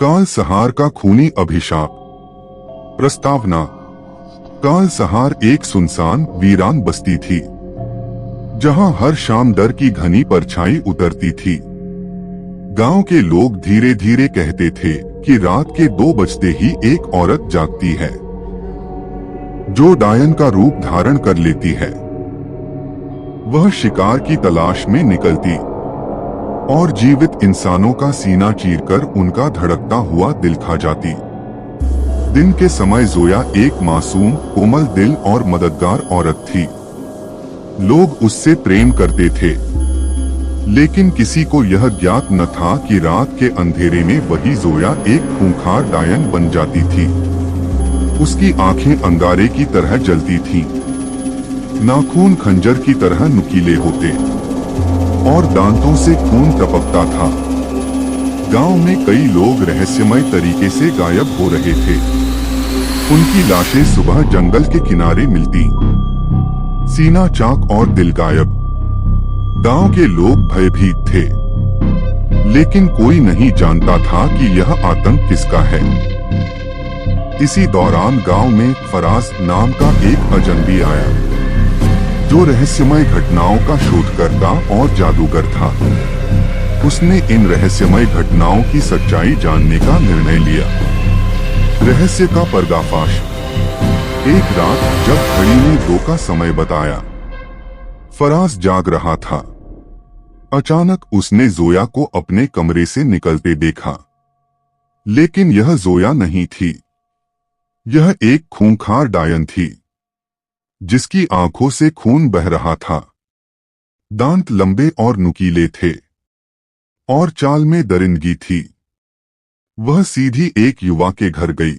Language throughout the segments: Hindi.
काल सहार का खूनी अभिशाप। प्रस्तावना। काल सहार एक सुनसान वीरान बस्ती थी, जहां हर शाम डर की घनी परछाई उतरती थी। गांव के लोग धीरे धीरे कहते थे कि रात के 2 बजते ही एक औरत जागती है, जो डायन का रूप धारण कर लेती है। वह शिकार की तलाश में निकलती और जीवित इंसानों का सीना चीरकर उनका धड़कता हुआ दिल खा जाती। दिन के समय जोया एक मासूम, कोमल दिल और मददगार औरत थी। लोग उससे प्रेम करते थे, लेकिन किसी को यह ज्ञात न था कि रात के अंधेरे में वही जोया एक खूंखार डायन बन जाती थी। उसकी आंखें अंगारे की तरह जलती थीं, नाखून खंजर की तरह नुकीले होते और दांतों से खून टपकता था। गांव में कई लोग रहस्यमय तरीके से गायब हो रहे थे। उनकी लाशें सुबह जंगल के किनारे मिलती, सीना चाक और दिल गायब। गांव के लोग भयभीत थे, लेकिन कोई नहीं जानता था कि यह आतंक किसका है। इसी दौरान गांव में फराज नाम का एक अजनबी आया, जो रहस्यमय घटनाओं का शोधकर्ता और जादूगर था। उसने इन रहस्यमय घटनाओं की सच्चाई जानने का निर्णय लिया। रहस्य का पर्दाफाश। एक रात जब घड़ी ने 2 का समय बताया, फराज जाग रहा था। अचानक उसने जोया को अपने कमरे से निकलते देखा, लेकिन यह जोया नहीं थी। यह एक खूंखार डायन थी, जिसकी आंखों से खून बह रहा था। दांत लंबे और नुकीले थे और चाल में दरिंदगी थी। वह सीधी एक युवा के घर गई।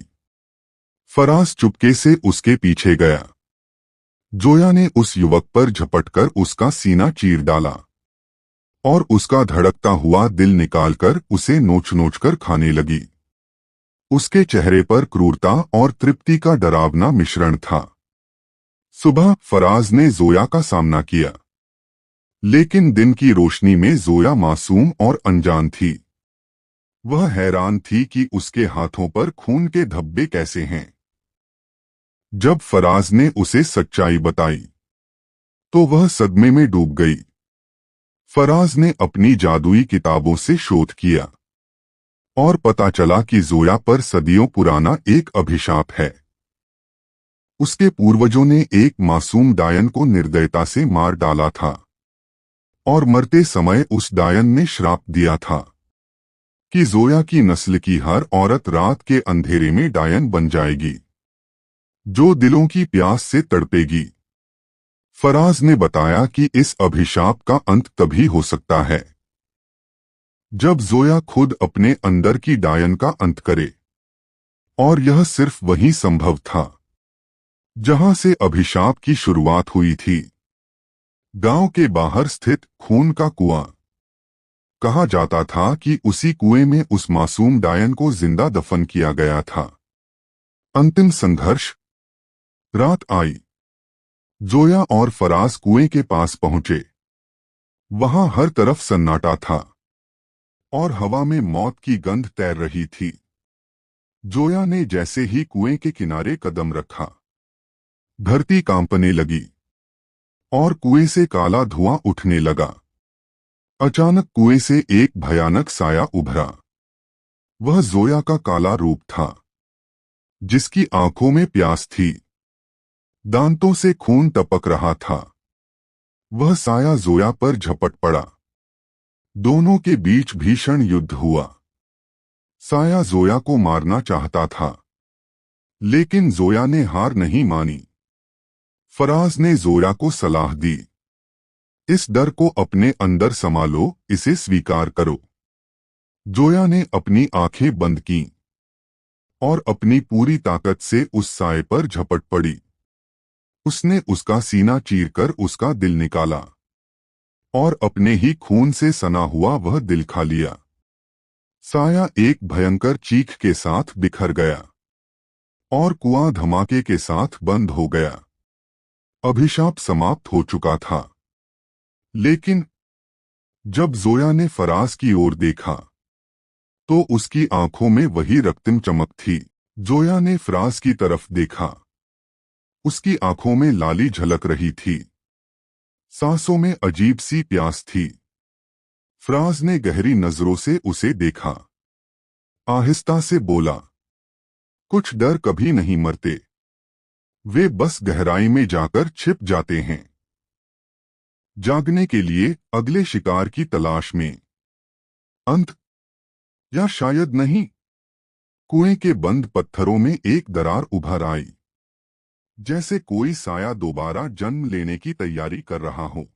फराज चुपके से उसके पीछे गया। जोया ने उस युवक पर झपटकर उसका सीना चीर डाला और उसका धड़कता हुआ दिल निकालकर उसे नोच नोच कर खाने लगी। उसके चेहरे पर क्रूरता और तृप्ति का डरावना मिश्रण था। सुबह फराज ने जोया का सामना किया, लेकिन दिन की रोशनी में जोया मासूम और अनजान थी। वह हैरान थी कि उसके हाथों पर खून के धब्बे कैसे हैं। जब फराज ने उसे सच्चाई बताई, तो वह सदमे में डूब गई। फराज ने अपनी जादुई किताबों से शोध किया और पता चला कि जोया पर सदियों पुराना एक अभिशाप है। उसके पूर्वजों ने एक मासूम डायन को निर्दयता से मार डाला था और मरते समय उस डायन ने श्राप दिया था कि जोया की नस्ल की हर औरत रात के अंधेरे में डायन बन जाएगी, जो दिलों की प्यास से तड़पेगी। फराज ने बताया कि इस अभिशाप का अंत तभी हो सकता है जब जोया खुद अपने अंदर की डायन का अंत करे, और यह सिर्फ वही संभव था जहां से अभिशाप की शुरुआत हुई थी। गांव के बाहर स्थित खून का कुआं। कहा जाता था कि उसी कुएं में उस मासूम डायन को जिंदा दफन किया गया था। अंतिम संघर्ष। रात आई। जोया और फराज कुएं के पास पहुंचे। वहां हर तरफ सन्नाटा था और हवा में मौत की गंध तैर रही थी। जोया ने जैसे ही कुएं के किनारे कदम रखा, धरती कांपने लगी और कुएं से काला धुआं उठने लगा। अचानक कुएं से एक भयानक साया उभरा। वह जोया का काला रूप था, जिसकी आंखों में प्यास थी, दांतों से खून टपक रहा था। वह साया जोया पर झपट पड़ा। दोनों के बीच भीषण युद्ध हुआ। साया जोया को मारना चाहता था, लेकिन जोया ने हार नहीं मानी। फराज ने जोया को सलाह दी, इस डर को अपने अंदर संभालो, इसे स्वीकार करो। जोया ने अपनी आंखें बंद कीं और अपनी पूरी ताकत से उस साए पर झपट पड़ी। उसने उसका सीना चीरकर उसका दिल निकाला और अपने ही खून से सना हुआ वह दिल खा लिया। साया एक भयंकर चीख के साथ बिखर गया और कुआं धमाके के साथ बंद हो गया। अभिशाप समाप्त हो चुका था। लेकिन जब जोया ने फराज की ओर देखा, तो उसकी आंखों में वही रक्तम चमक थी। जोया ने फ्राज की तरफ देखा। उसकी आंखों में लाली झलक रही थी, सांसों में अजीब सी प्यास थी। फ्राज ने गहरी नजरों से उसे देखा, आहिस्ता से बोला, कुछ डर कभी नहीं मरते, वे बस गहराई में जाकर छिप जाते हैं, जागने के लिए, अगले शिकार की तलाश में। अंत, या शायद नहीं। कुएं के बंद पत्थरों में एक दरार उभर आई, जैसे कोई साया दोबारा जन्म लेने की तैयारी कर रहा हो।